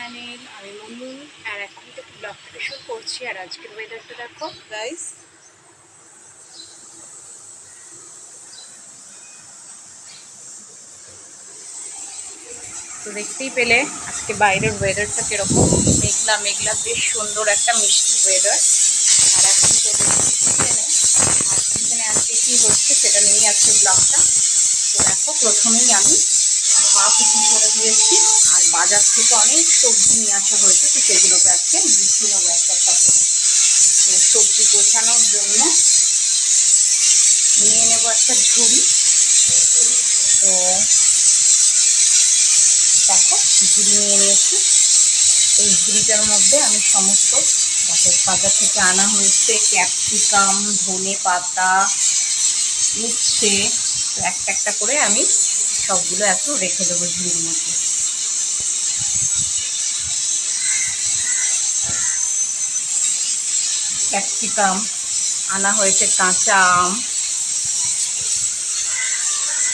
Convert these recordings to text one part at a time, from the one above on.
Channel. আমি মুনমু আর এখন থেকে ব্লগটা শুরু করছি। আর আজকের ওয়েদারটা দেখো গাইস, তো দেখতেই পেলে আজকে বাইরের ওয়েদারটা কিরকম, মেঘলা মেঘলা, বেশ সুন্দর একটা মিষ্টি ওয়েদার। আর এখন চলে এসেছি কিচেনে। আর কিচেনে আজকে কী হচ্ছে সেটা নিয়েই আজকে ব্লগটা। তো দেখো, প্রথমেই আমি ভাত কিছু করে দিয়েছি আর বাজার থেকে অনেক সবজি নিয়ে আসা হয়েছে, তো সেগুলোকে আজকে গুছিয়ে নেবো একটা একটা করে। তো সবজি গোছানোর জন্য নিয়ে নেব একটা ঝুড়ি। তো দেখো, ঝুড়ি নিয়ে নিয়েছি। এই ঝুড়িটার মধ্যে আমি সমস্ত দেখো বাজার থেকে আনা হয়েছে ক্যাপসিকাম, ধনে পাতা, উচ্ছে, তো একটা একটা করে আমি সবগুলো এখন রেখে দেবো ঝুড়ির মধ্যে। ক্যাপসিকাম আনা হয়েছে, কাঁচা আম,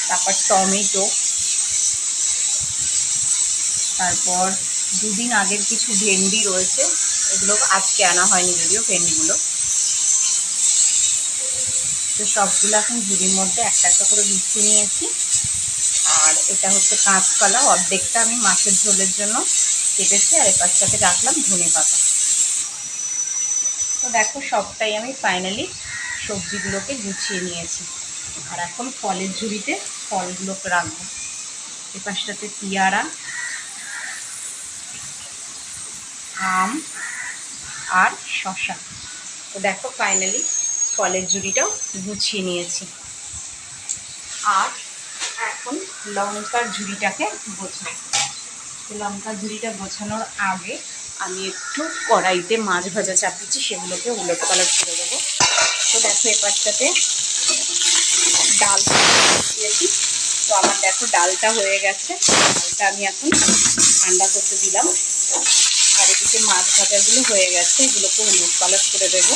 তারপর টমেটো, তারপর দুদিন আগের কিছু ভেন্ডি রয়েছে, এগুলো আজকে আনা হয়নি যদিও ভেন্ডিগুলো। তো সবগুলো এখন ঝুড়ির মধ্যে একটা একটা করে গুছিয়ে নিয়েছি। আর এটা হচ্ছে কাঁচকলা, অর্ধেকটা আমি মাছের ঝোলের জন্য কেটেছি, আর এপাশটাতে রাখলাম ধনে পাতা। তো দেখো, সবটাই আমি ফাইনালি সবজিগুলোকে গুছিয়ে নিয়েছি। আর এখন ফলের ঝুড়িতে ফলগুলোকে রাখবো। এপাশটাতে পেয়ারা, আম আর শসা। তো দেখো, ফাইনালি ফলের ঝুড়িটাও গুছিয়ে নিয়েছি। আর এখন লঙ্কার ঝুড়িটাকে গোছাই। তো লঙ্কার ঝুড়িটা গোছানোর আগে আমি একটু কড়াইতে মাছ ভাজা চাপিয়েছি, সেগুলোকে উলট পালট করে দেবো। তো দেখো, এপাশটাতে ডাল দিয়েছি। তো আমার দেখো ডালটা হয়ে গেছে। ডালটা আমি এখন ঠান্ডা করতে দিলাম। আর এদিকে মাছ ভাজাগুলো হয়ে গেছে, এগুলোকে উলট পালট করে দেবো।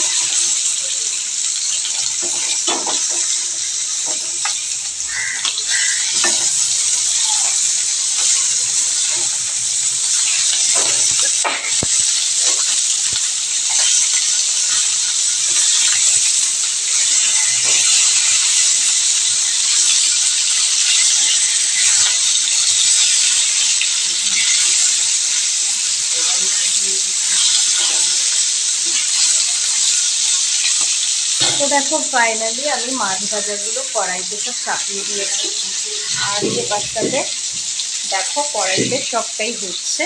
তো দেখো, ফাইনালি আমি মাছ ভাজাগুলো কড়াইতে সব চাপিয়ে দিয়েছি। আর এই পাশটাতে দেখো কড়াইতে সবটাই হচ্ছে।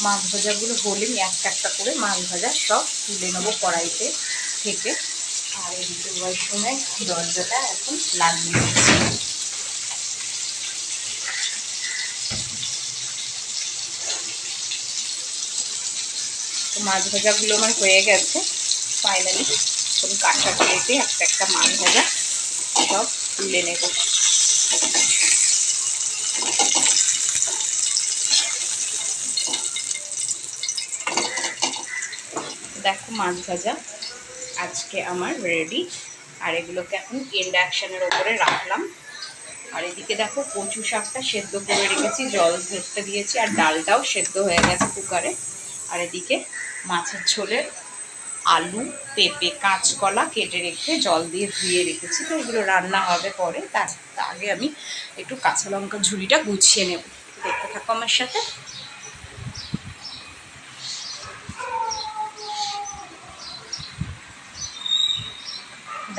মাছ ভাজাগুলো হলেই একটা একটা করে মাছ ভাজা সব তুলে নেবো কড়াইতে থেকে। আর এদিকে ওয়াশরুমের দরজাটা এখন লাগিয়ে দিচ্ছি। তো মাছ ভাজাগুলো আমার হয়ে গেছে ফাইনালি। এখন কাঁচা প্লেটে একটা একটা মাছ ভাজা সব তুলে নেব। দেখো, মাছ ভাজা আজকে আমার রেডি। আর এগুলোকে এখন ইন্ডাকশানের ওপরে রাখলাম। আর এদিকে দেখো, কচু শাকটা সেদ্ধ করে রেখেছি, জল ধরতে দিয়েছি, আর ডালটাও সেদ্ধ হয়ে গেছে কুকারে। আর এদিকে মাছের ঝোলের আলু, পেঁপে, কাঁচকলা কেটে রেখে জল দিয়ে ধুয়ে রেখেছি। তো এগুলো রান্না হবে পরে। তার আগে আমি একটু কাঁচা লঙ্কা ঝুড়িটা গুছিয়ে নেব। দেখতে থাকো আমার সাথে।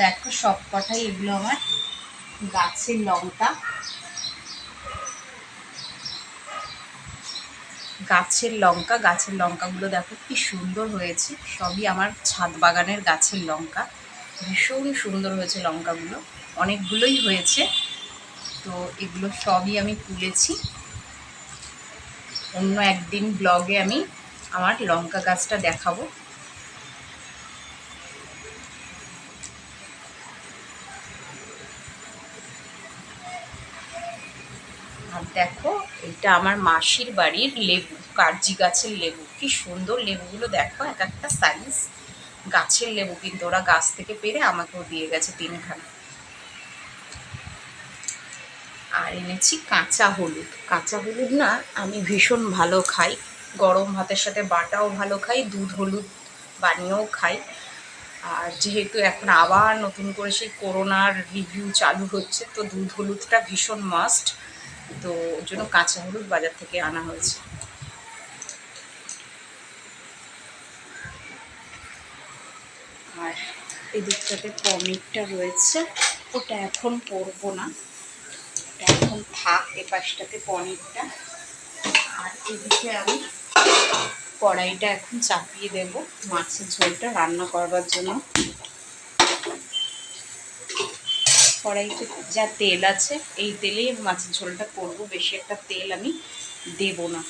দেখো, সব কটাই এগুলো আমার গাছের লঙ্কা। গাছের লঙ্কাগুলো দেখো কি সুন্দর হয়েছে। সবই আমার ছাদ বাগানের গাছের লঙ্কা। ভীষণ সুন্দর হয়েছে লঙ্কাগুলো, অনেকগুলোই হয়েছে। তো এগুলো সবই আমি তুলেছি। অন্য একদিন ব্লগে আমি আমার লঙ্কা গাছটা দেখাবো। আর দেখো, এটা আমার মাসির বাড়ির লেবু, কার্জি গাছের লেবু। কি সুন্দর লেবুগুলো দেখো, এক একটা সাইজ। গাছের লেবু কিন্তু, ওরা গাছ থেকে পেরে আমাকেও দিয়ে গেছে 3খানা। আর এনেছি কাঁচা হলুদ। কাঁচা হলুদ না আমি ভীষণ ভালো খাই, গরম ভাতের সাথে বাটাও ভালো খাই, দুধ হলুদ বানিয়েও খাই। আর যেহেতু এখন আবার নতুন করে সেই করোনার রিভিউ চালু হচ্ছে, তো দুধ হলুদটা ভীষণ মাস্ট, তো ওর জন্য কাঁচা হলুদ বাজার থেকে আনা হয়েছে। আর এদিকটাতে পনিরটা রয়েছে, ওটা এখন করবো না, ওটা এখন থাক এপাশটাতে পনিরটা। আর এদিকে আমি কড়াইটা এখন চাপিয়ে দেব মাছের ঝোলটা রান্না করবার জন্য। কড়াইতে যা তেল আছে এই তেলেই মাছের ঝোলটা করবো, বেশি একটা তেল আমি দেব না।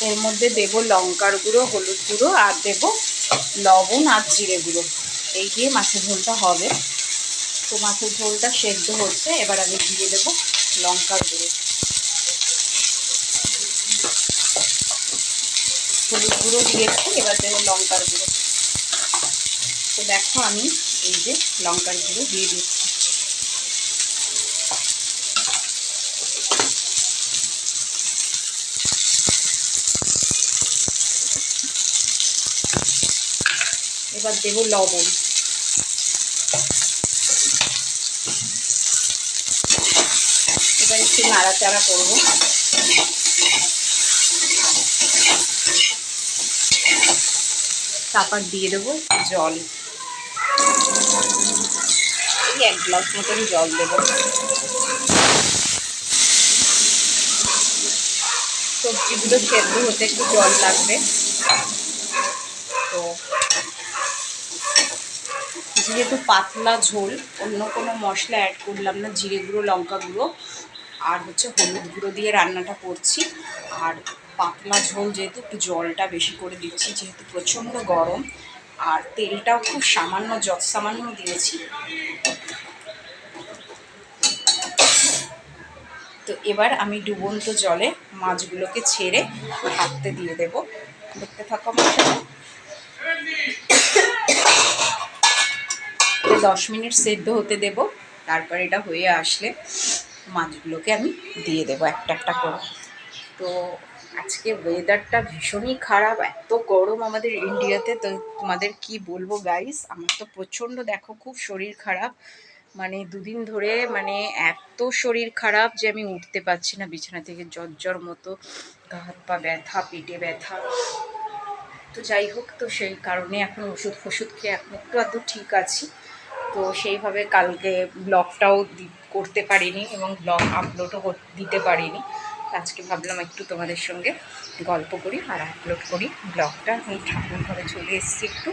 এর মধ্যে দেব লঙ্কার গুঁড়ো, হলুদ গুঁড়ো, আর দেব লবণ আর জিরে গুঁড়ো। এই দিয়ে মাছের ঝোলটা হবে। তো মাছের ঝোলটা সেদ্ধ হচ্ছে, এবার আমি দিয়ে দেব লঙ্কার গুঁড়ো, হলুদ গুঁড়ো দিয়েছি, এবার দেবো লঙ্কার গুঁড়ো। তো দেখো আমি এই যে লঙ্কার গুঁড়ো দিয়ে দিচ্ছি। এবার দেবো লবণ, এবার একটু নাড়াচাড়া করবো। তারপর দিয়ে দেবো জল, এই 1 গ্লাস মতন জল দেবো। সবজিগুলো সেদ্ধ হতে একটু জল লাগবে। তো যেহেতু পাতলা ঝোল, অন্য কোনো মশলা অ্যাড করলাম না, জিরে গুঁড়ো, লঙ্কা গুঁড়ো আর হচ্ছে হলুদ গুঁড়ো দিয়ে রান্নাটা করছি। আর পাতলা ঝোল যেহেতু একটু জলটা বেশি করে দিচ্ছি, যেহেতু প্রচণ্ড গরম, আর তেলটাও খুব সামান্য সামান্য দিয়েছি। তো এবার আমি ডুবন্ত জলে মাছগুলোকে ছেড়ে ভাপতে দিয়ে দেব। দেখতে থাকো আমার সাথে। 10 মিনিট সেদ্ধ হতে দেব, তারপর এটা হয়ে আসলে মাছগুলোকে আমি দিয়ে দেবো একটা একটা করে। তো আজকে ওয়েদারটা ভীষণই খারাপ, এত গরম আমাদের ইন্ডিয়াতে। তো তোমাদের কি বলবো গাইস, আমার তো প্রচণ্ড দেখো খুব শরীর খারাপ, মানে 2 দিন ধরে মানে এত শরীর খারাপ যে আমি উঠতে পারছি না বিছানা থেকে, জ্বর মতো, গা হাত পা ব্যথা, পেটে ব্যথা। তো যাই হোক, তো সেই কারণে এখন ওষুধ খেয়ে এখন একটু আধটু ঠিক আছি। তো সেইভাবে কালকে ব্লগটাও করতে পারিনি এবং ব্লগ আপলোডও দিতে পারিনি। আজকে ভাবলাম একটু তোমাদের সঙ্গে গল্প করি আর আপলোড করি ব্লগটা। আমি ঠাকুর ঘরে চলে এসেছি একটু।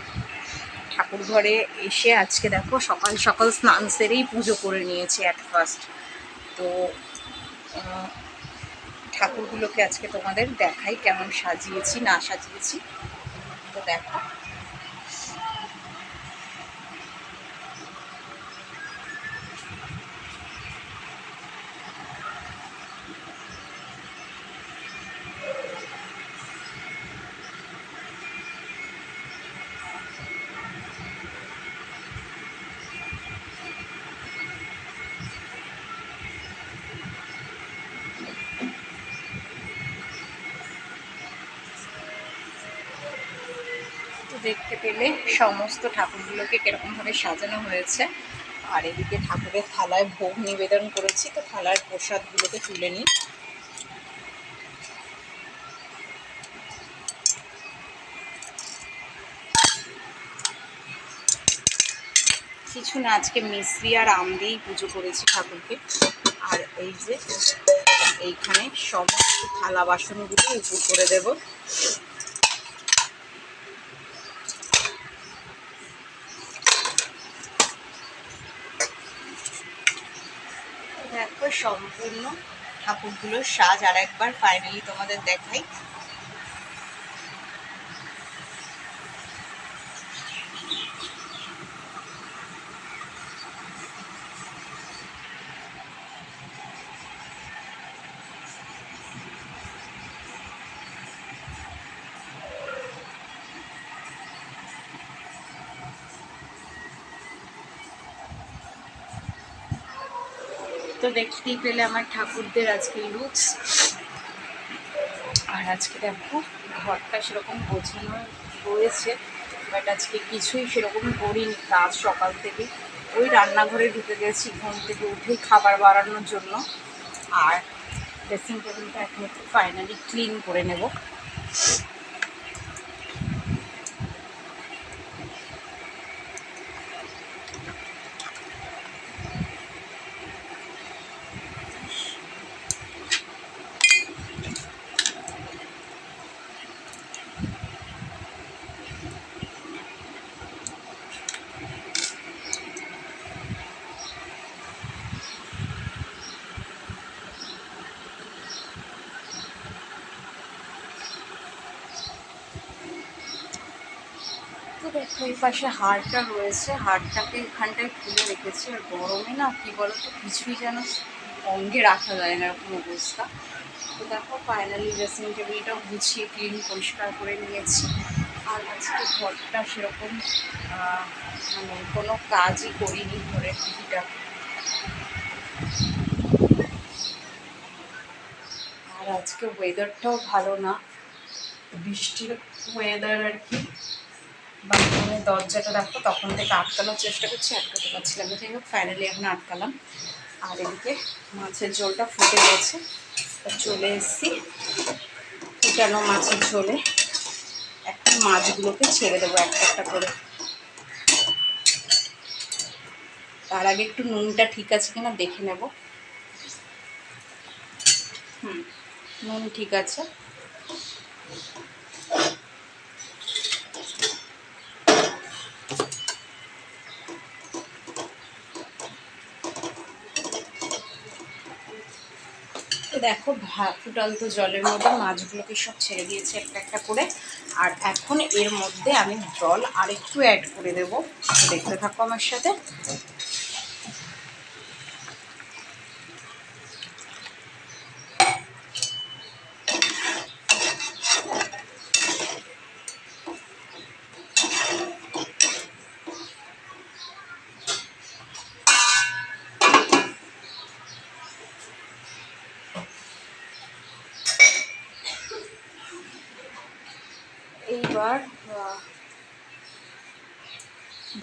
ঠাকুর ঘরে এসে আজকে দেখো সকাল সকাল স্নান সেরেই পুজো করে নিয়েছি অ্যাট ফার্স্ট। তো ঠাকুরগুলোকে আজকে তোমাদের দেখাই কেমন সাজিয়েছি না সাজিয়েছি। তো দেখো, দেখতে পেলে সমস্ত ঠাকুরগুলোকে কিরকমভাবে সাজানো হয়েছে। আর এদিকে ঠাকুরের থালায় ভোগ নিবেদন করেছি, তো থালার প্রসাদগুলোকে তুলে নিই। কিছু না, আজকে মিশ্রি আর আম দিয়েই পুজো করেছি ঠাকুরকে। আর এই যে এইখানে সমস্ত থালা বাসনগুলো উপর করে দেব। দেখো সম্পূর্ণ ঠাকুরগুলোর সাজ আর একবার ফাইনালি তোমাদের দেখাই। তো দেখতেই পেলে আমার ঠাকুরদের আজকে লুকস। আর আজকে দেখো ঘরটা সেরকম গোছানো রয়েছে, বাট আজকে কিছুই সেরকম করিনি কাজ সকাল থেকে। ওই রান্নাঘরে ঢুকে গেছি ঘুম থেকে উঠেই খাবার বানানোর জন্য। আর ড্রেসিং টেবিলটা এখন একটু ফাইনালি ক্লিন করে নেব। তো দেখো এই পাশে হাড়টা রয়েছে, হাড়টাকে এখানটায় খুলে রেখেছি। আর গরমে না কী বলো তো কিছুই যেন অঙ্গে রাখা যায় না, এরকম অবস্থা। তো দেখো ফাইনালি ড্রেসিং টেবিলটাও গুছিয়ে ক্লিন পরিষ্কার করে নিয়েছি। আর আজকে ঘরটা সেরকম মানে কোনো কাজই করিনি ঘরের টুকিটাকি। আর আজকে ওয়েদারটাও ভালো না, বৃষ্টির ওয়েদার আর কি। বাথরুমের দরজাটা দেখো তখন থেকে আটকানোর চেষ্টা করছি, আটকাতে পারছিলাম না। যাই হোক ফাইনালি এখন আটকালাম। আর এদিকে মাছের ঝোলটা ফুটে গেছে, চলে এসেছি ফুটানো মাছের ঝোলে। এখন মাছগুলোকে ছেড়ে দেবো একটা একটা করে। তার আগে একটু নুনটা ঠিক আছে কিনা দেখে নেব। নুন ঠিক আছে। তো দেখো ফুটন্ত জলের মধ্যে মাছগুলোকে সব ছেড়ে দিয়েছি একটা একটা করে। আর এখন এর মধ্যে আমি জল আরেকটু অ্যাড করে দেবো, দেখতে থাকো আমার সাথে। এইবার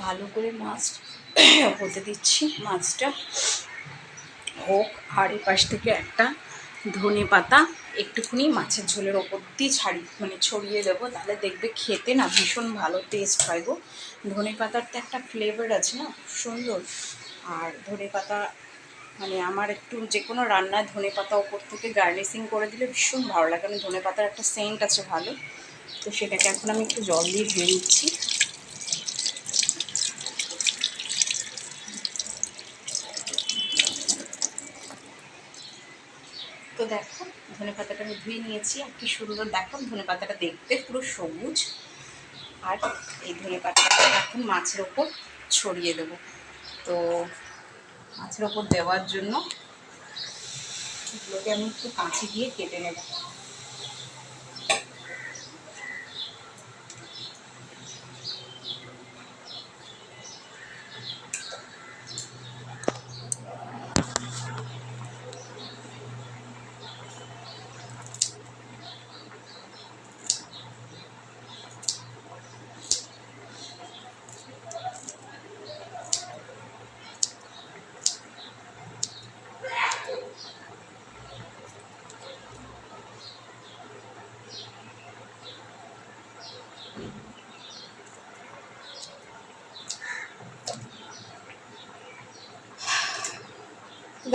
ভালো করে মাছ হতে দিচ্ছি, মাছটা হোক। আর এই পাশ থেকে একটা ধনে পাতা একটুখানি মাছের ঝোলের ওপর দিয়ে ছড়িয়ে দেবো, তাহলে দেখবে খেতে না ভীষণ ভালো টেস্ট হয় গো। ধনে পাতার তো একটা ফ্লেভার আছে না, সুন্দর। আর ধনে পাতা মানে আমার একটু যে কোনো রান্নায় ধনে পাতা ওপর থেকে গার্নিশিং করে দিলে ভীষণ ভালো লাগে, কারণ ধনে পাতার একটা সেন্ট আছে ভালো। তো সেটাকে এখন আমি একটু জল দিয়ে ধুয়ে নিচ্ছি। তো দেখো ধনে পাতাটা আমি ধুয়ে নিয়েছি, আর কি সুন্দর দেখো ধনে পাতাটা দেখতে পুরো সবুজ। আর এই ধনে পাতাটা এখন মাছের ওপর ছড়িয়ে দেব। তো মাছের ওপর দেওয়ার জন্য এগুলোকে আমি একটু কাঁচি দিয়ে কেটে নেব।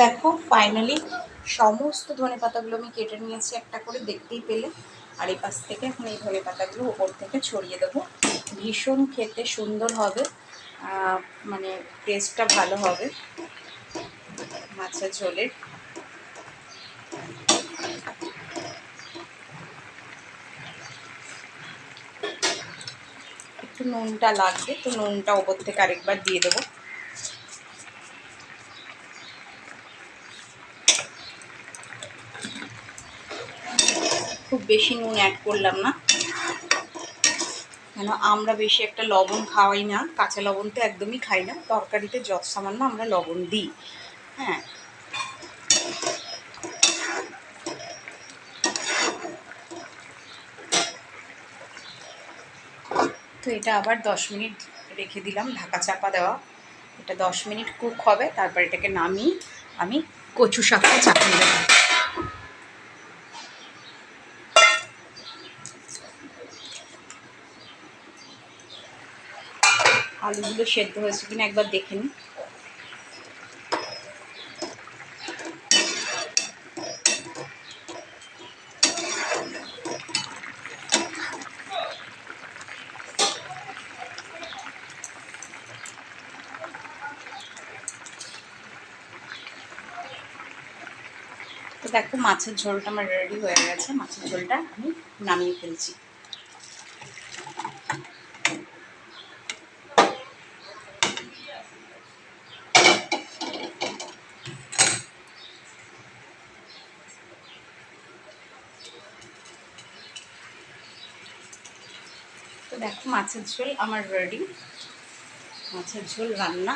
দেখো ফাইনালি সমস্ত ধনে পাতাগুলো আমি কেটে নিয়েছি একটা করে, দেখতেই পেলে। আর এই পাশ থেকে এখন এই ধনে পাতাগুলো ওপর থেকে ছড়িয়ে দেবো। ভীষণ খেতে সুন্দর হবে, মানে টেস্টটা ভালো হবে মাছের ঝোলের। একটু নুনটা লাগবে, তো নুনটা ওপর থেকে আরেকবার দিয়ে দেবো। খুব বেশি নুন অ্যাড করলাম না, কেন আমরা বেশি একটা লবণ খাওয়াই না, কাঁচা লবণ তো একদমই খাই না, তরকারিতে যত সামান্য আমরা লবণ দিই। হ্যাঁ, এটা আবার 10 মিনিট রেখে দিলাম ঢাকা চাপা দেওয়া। এটা 10 মিনিট কুক হবে, তারপর এটাকে নামিয়ে আমি কচু শাকটা চাপিয়ে দেবো। আলুগুলো সেদ্ধ হয়েছে কিনা একবার দেখে নিই। তো দেখো মাছের ঝোলটা আমার রেডি হয়ে গেছে। মাছের ঝোলটা আমি নামিয়ে ফেলছি। তো দেখো মাছের ঝোল আমার রেডি। মাছের ঝোল রান্না।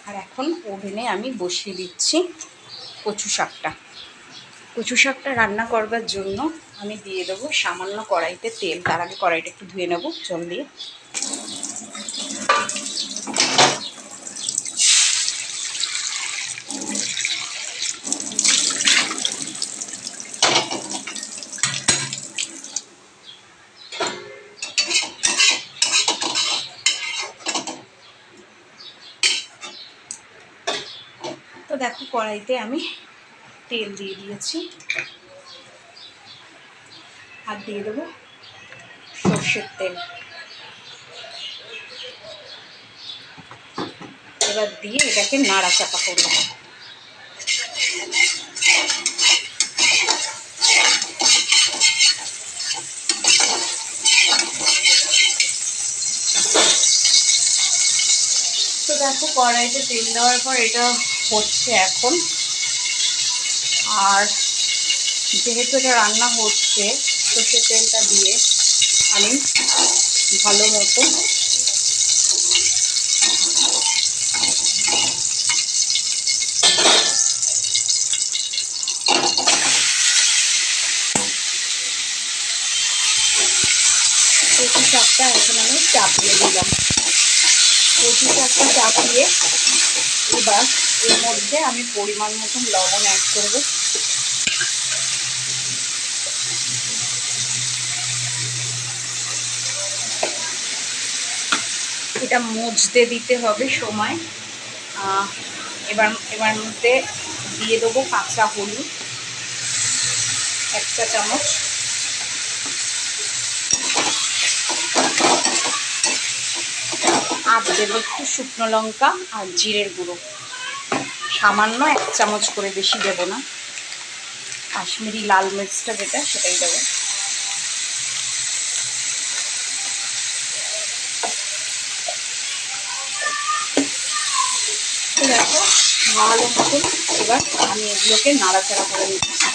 আর এখন ওভেনে আমি বসিয়ে দিচ্ছি কচু শাকটা। কচু শাকটা রান্না করবার জন্য আমি দিয়ে দেবো সামান্য কড়াইতে তেল। তার আগে কড়াইটা একটু ধুয়ে নেবো জল দিয়ে। তো দেখো কড়াইতে আমি তেল দিয়ে দিয়েছি, আর দিয়ে দেবো সর্ষের তেল। এবার দিয়ে এটাকে নাড়াচাপা করবো। তো দেখো কড়াইতে তেল দেওয়ার পর এটা হচ্ছে এখন। আর যেহেতু এটা রান্না হচ্ছে, সর্ষের তেলটা দিয়ে আমি ভালো মতো কচু শাকটা এখন আমি চাপিয়ে দিলাম। কচু শাকটা চাপিয়ে এবার এর মধ্যে আমি পরিমাণ মতন লবণ অ্যাড করব। এটা মজতে দিতে হবে সময়। এবার মধ্যে দিয়ে দেবো কাঁচা হলুদ 1 চা চামচ, আর দেবো একটু শুকনো লঙ্কা আর জিরের গুঁড়ো সামান্য 1 চামচ করে, বেশি দেবো না। কাশ্মীরি লাল মির্চটা যেটা সেটাই দেবো। দেখো ভালো মতন এবার আমি এগুলোকে নাড়াচাড়া করে নিচ্ছি।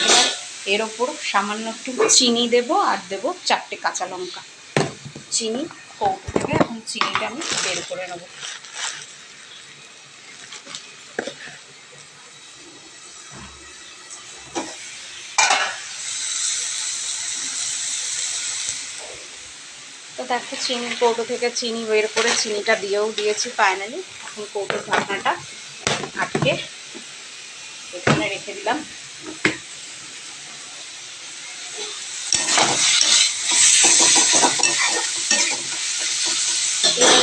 এবার এর ওপর সামান্য একটু চিনি দেবো, আর দেবো 4টে কাঁচা লঙ্কা। চিনি কৌটো থেকে এখন চিনিটা আমি বের করে নেবো। তো দেখো চিনির কৌটো থেকে চিনি বের করে চিনিটা দিয়েও দিয়েছি ফাইনালি। এখন কৌটোর ঢাকনাটা আটকে এখানে রেখে দিলাম।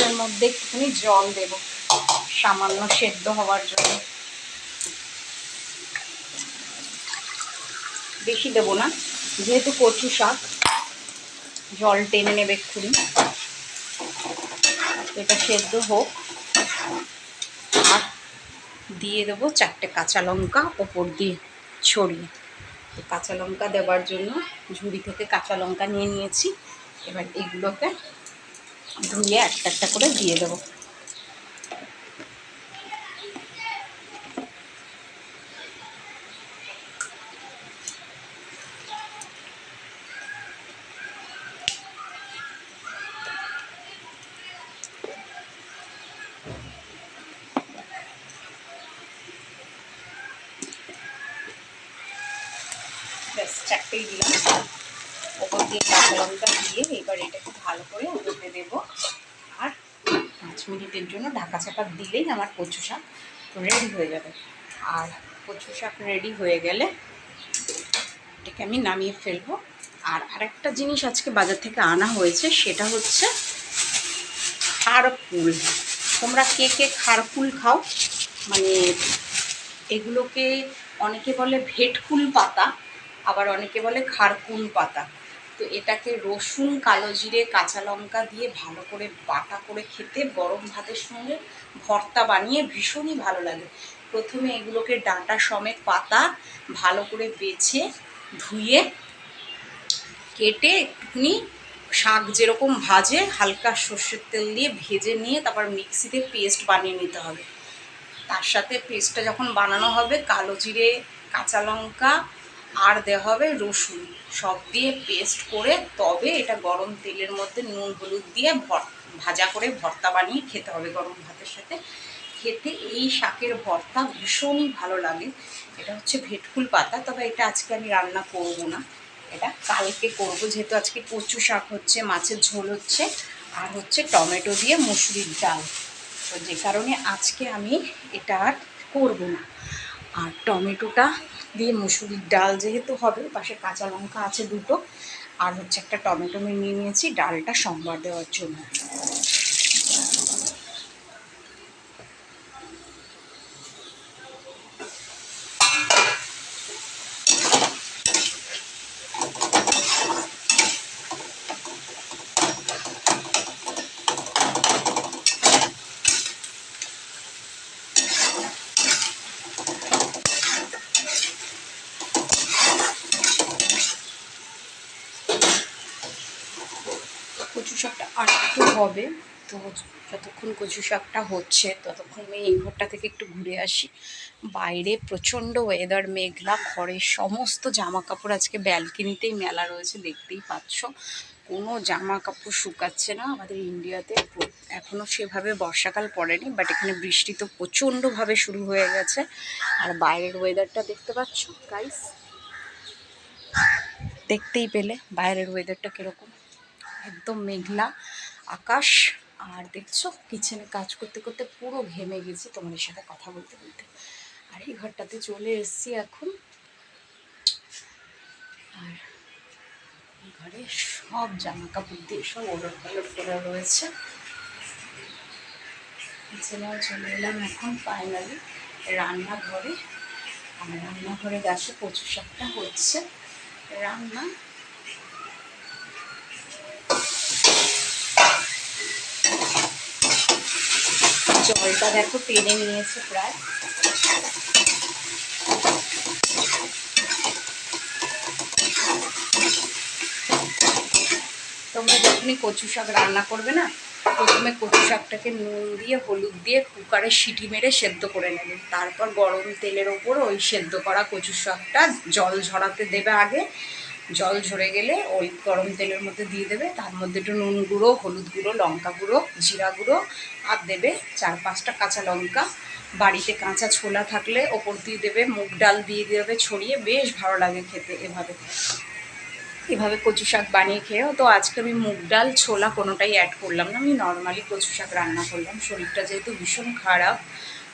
এর মধ্যে একটুখানি জল দেব সামান্য সেদ্ধ হওয়ার জন্য, বেশি দেবো না, যেহেতু কচু শাক জল টেনে নেবে এক্ষুনি। এটা সেদ্ধ হোক। আর দিয়ে দেবো 4টে কাঁচা লঙ্কা ওপর দিয়ে ছড়িয়ে। কাঁচা লঙ্কা দেওয়ার জন্য ঝুড়ি থেকে কাঁচা লঙ্কা নিয়ে নিয়েছি। এবার এগুলোকে ধুয়ে একটা একটা করে দিয়ে দেবো। ব্যাস 4টেই দিলাম। ওপর দিয়ে কাঁচা লঙ্কা দিয়ে এবার এটাকে ভালো করে হতে দেবো। আর 5 মিনিটের জন্য ঢাকা চাপা দিলেই আমার কচু শাক রেডি হয়ে যাবে। আর কচু শাক রেডি হয়ে গেলে এটাকে আমি নামিয়ে ফেলবো। আর আরেকটা জিনিস আজকে বাজার থেকে আনা হয়েছে, সেটা হচ্ছে খারকুল। তোমরা কে কে খারকুল খাও? মানে এগুলোকে অনেকে বলে ভেটকুল পাতা, আবার অনেকে বলে খারকুল পাতা। তো এটাকে রসুন, কালো জিরে, কাঁচা লঙ্কা দিয়ে ভালো করে বাটা করে খেতে গরম ভাতের সঙ্গে ভর্তা বানিয়ে ভীষণই ভালো লাগে। প্রথমে এগুলোকে ডাঁটা সমেত পাতা ভালো করে বেছে ধুয়ে কেটে একটুখানি শাক যেরকম ভাজে হালকা সর্ষের তেল দিয়ে ভেজে নিয়ে তারপর মিক্সিতে পেস্ট বানিয়ে নিতে হবে। তার সাথে পেস্টটা যখন বানানো হবে কালো জিরে, কাঁচা লঙ্কা আর দেওয়া হবে রসুন, সব দিয়ে পেস্ট করে তবে এটা গরম তেলের মধ্যে নুন হলুদ দিয়ে ভাজা করে ভর্তা বানিয়ে খেতে হবে গরম ভাতের সাথে। খেতে এই শাকের ভর্তা ভীষণই ভালো লাগে। এটা হচ্ছে ভেটকুল পাতা, তবে এটা আজকে আমি রান্না করব না, এটা কালকে করব, যেহেতু আজকে কচু শাক হচ্ছে, মাছের ঝোল হচ্ছে, আর হচ্ছে টমেটো দিয়ে মুসুরির ডাল। তো যে কারণে আজকে আমি এটা আর করবো না। আর টমেটোটা দিয়ে মুসুরির ডাল যেহেতু হবে, পাশে কাঁচা লঙ্কা আছে দুটো, আর হচ্ছে একটা টমেটো আমি নিয়ে নিয়েছি ডালটা সম্বার দেওয়ার জন্য। কচু শাকটা আর একটু হবে, তো যতক্ষণ কচু শাকটা হচ্ছে ততক্ষণ আমি এই ঘরটা থেকে একটু ঘুরে আসি। বাইরে প্রচণ্ড ওয়েদার, মেঘলা, ঘরের সমস্ত জামা কাপড় আজকে ব্যালকনিতেই মেলা রয়েছে, দেখতেই পাচ্ছ। কোনো জামা কাপড় শুকাচ্ছে না। আমাদের ইন্ডিয়াতে এখনও সেভাবে বর্ষাকাল পড়েনি, বাট এখানে বৃষ্টি তো প্রচণ্ডভাবে শুরু হয়ে গেছে। আর বাইরের ওয়েদারটা দেখতে পাচ্ছ গাইস, দেখতেই পেলে বাইরের ওয়েদারটা কীরকম, একদম মেঘলা আকাশ। আর দেখছো কিচেনে কাজ করতে করতে পুরো ঘেমে গেছি তোমাদের সাথে কথা বলতে বলতে। আর এই ঘরটাতে চলে এসেছি এখন। আর ঘরে সব জামা কাপড় দিয়ে সব ওলট পালট করা রয়েছে। কিচেনেও চলে এলাম এখন ফাইনালি রান্নাঘরে। আর রান্নাঘরে গেছে কচু শাকটা হচ্ছে রান্না। জলটা দেখো টেনে নিয়েছে প্রায়। তোমরা যখনই কচু শাক রান্না করবে না, প্রথমে কচু শাকটাকে নুন দিয়ে হলুদ দিয়ে কুকারে সিটি মেরে সেদ্ধ করে নেবে। তারপর গরম তেলের ওপর ওই সেদ্ধ করা কচু শাকটা জল ঝরাতে দেবে আগে। জল ঝরে গেলে ওই গরম তেলের মধ্যে দিয়ে দেবে, তার মধ্যে একটু নুন গুঁড়ো, হলুদ গুঁড়ো, লঙ্কা গুঁড়ো, জিরা গুঁড়ো, আর দেবে 4-5টা কাঁচা লঙ্কা। বাড়িতে কাঁচা ছোলা থাকলে ওপর দিয়ে দেবে, মুগ ডাল দিয়ে দেবে ছড়িয়ে, বেশ ভালো লাগে খেতে। এভাবে কচু শাক বানিয়ে খেয়েও। তো আজকে আমি মুগ ডাল ছোলা কোনোটাই অ্যাড করলাম না, আমি নর্মালি কচু শাক রান্না করলাম। শরীরটা যেহেতু ভীষণ খারাপ,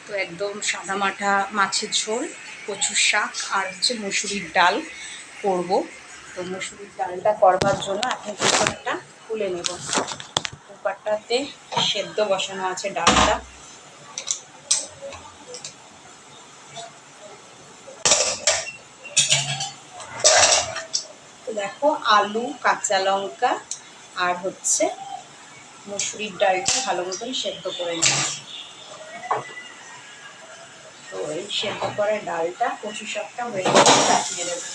তো একদম সাদামাঠা মাছের ঝোল, কচু শাক আর হচ্ছে মুসুরির ডাল করব। তো মুসুরির ডালটা করবার জন্য এখন কুকারটা খুলে নেব। কুকারটাতে সেদ্ধ বসানো আছে ডালটা। তো দেখো আলু, কাঁচা লঙ্কা আর হচ্ছে মুসুরির ডালটা ভালো মতন সেদ্ধ করে নিয়েছি। তো এই সেদ্ধ করা ডালটা কচু শাকটা হয়ে গেলে চাপিয়ে দেবো।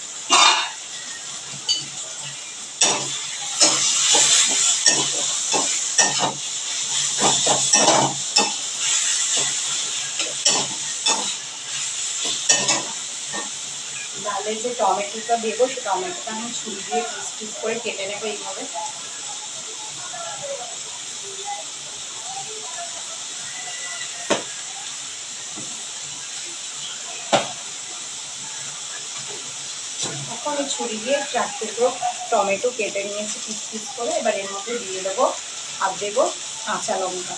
ডালের যে টমেটোটা দেবো, সে টমেটোটা আমি ছুরি দিয়ে পিস পিস করে কেটে নেবো এইভাবে। এখন আমি ছুরি দিয়ে 4 টুকরো টমেটো কেটে নিয়েছি পিস পিস করে। এবার এর মধ্যে দিয়ে দেবো আর দেবো কাঁচা লঙ্কা।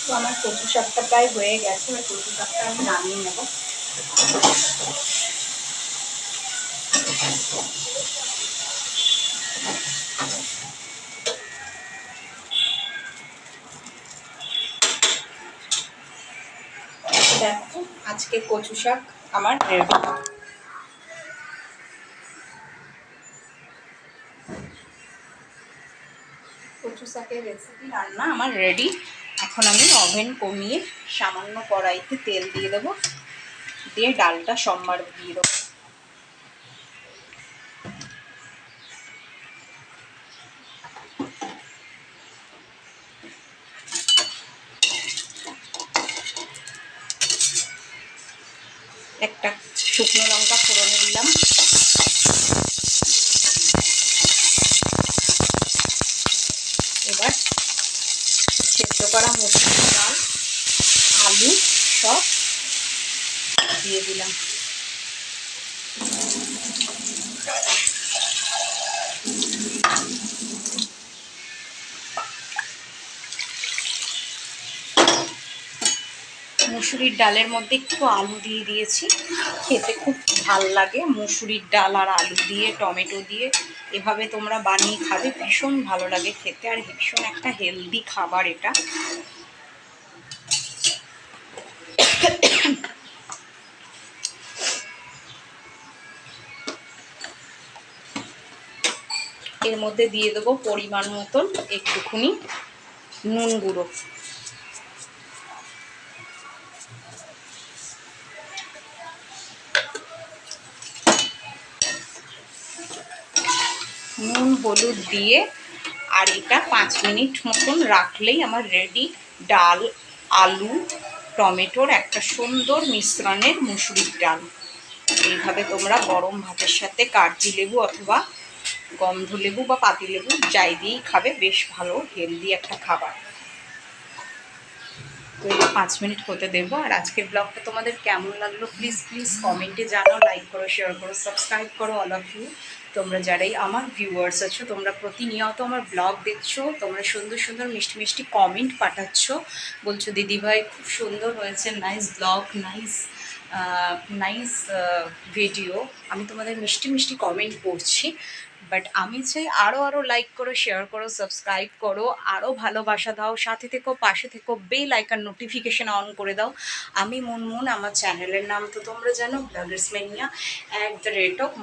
তো আমার কচু শাকটা প্রায় হয়ে গেছে, এবার কচু শাকটা আমি নামিয়ে নেব। দেখো আজকে কচু শাক আমার রেডি। কচু শাকের রেসিপি রান্না আমার রেডি। এখন আমি ওভেন কমিয়ে সামান্য কড়াইতে তেল দিয়ে দেবো, দিয়ে ডালটা সোমবার দিয়ে দেবো। একটা শুকনো লঙ্কা ফোড়নে দিলাম, এবার সেদ্ধ করা মসুর ডাল আলু সব দিয়ে দিলাম। মুসুরির ডালের মধ্যে একটু আলু দিয়ে দিয়েছি, খেতে খুব ভাল লাগে মুসুরির ডাল আর আলু দিয়ে টমেটো দিয়ে। এভাবে তোমরা বানিয়ে খাবে, ভীষণ ভালো লাগে খেতে, আর ভীষণ একটা হেলদি খাবার এটা। এর মধ্যে দিয়ে দেবো পরিমাণ মতন একটুখানি নুন গুঁড়ো। নুন হলুদ দিয়ে আর এটা 5 মিনিট মতন রাখলেই আমার রেডি ডাল আলু টমেটোর একটা সুন্দর মিশ্রণের মুসুরির ডাল। এইভাবে তোমরা গরম ভাতের সাথে কাগজি লেবু অথবা গন্ধ লেবু বা পাতি লেবু যাই দিয়েই খাবে, বেশ ভালো হেলদি একটা খাবার। তো এটা 5 মিনিট হতে দেবো। আর আজকের ব্লগটা তোমাদের কেমন লাগলো প্লিজ প্লিজ কমেন্টে জানাও, লাইক করো, শেয়ার করো, সাবস্ক্রাইব করো অল অফ ইউ। তোমরা যারাই আমার ভিউয়ার্স আছো, তোমরা প্রতিনিয়ত আমার ব্লগ দেখছো, তোমরা সুন্দর সুন্দর মিষ্টি মিষ্টি কমেন্ট পাঠাচ্ছ, বলছো দিদিভাই খুব সুন্দর হয়েছে, nice blog, nice nice video. আমি তোমাদের মিষ্টি মিষ্টি কমেন্ট পড়ছি, বাট আমি চাই আরও লাইক করো, শেয়ার করো, সাবস্ক্রাইব করো, আরও ভালোবাসা দাও, সাথে থেকো, পাশে থেকো, বেল আইকন নোটিফিকেশান অন করে দাও। আমি মুনমুন, আমার চ্যানেলের নাম তো তোমরা জানো, ব্লগার্স ম্যানিয়া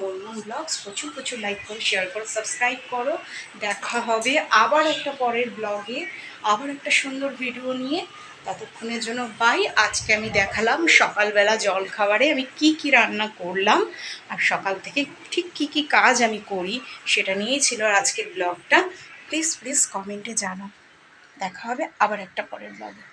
@মুনমুন ব্লগস। প্রচুর প্রচুর লাইক করো, শেয়ার করো, সাবস্ক্রাইব করো। দেখা হবে আবার একটা পরের ব্লগে, আবার একটা সুন্দর ভিডিও নিয়ে। ততক্ষণের জন্য বাই। আজকে আমি দেখালাম সকালবেলা জল খাবারে আমি কি রান্না করলাম, আর সকাল থেকে ঠিক কি কাজ আমি করি সেটা নিয়েই ছিল আজকের ব্লগটা। প্লিজ প্লিজ কমেন্টে জানাও। দেখা হবে আবার একটা পরের ব্লগে।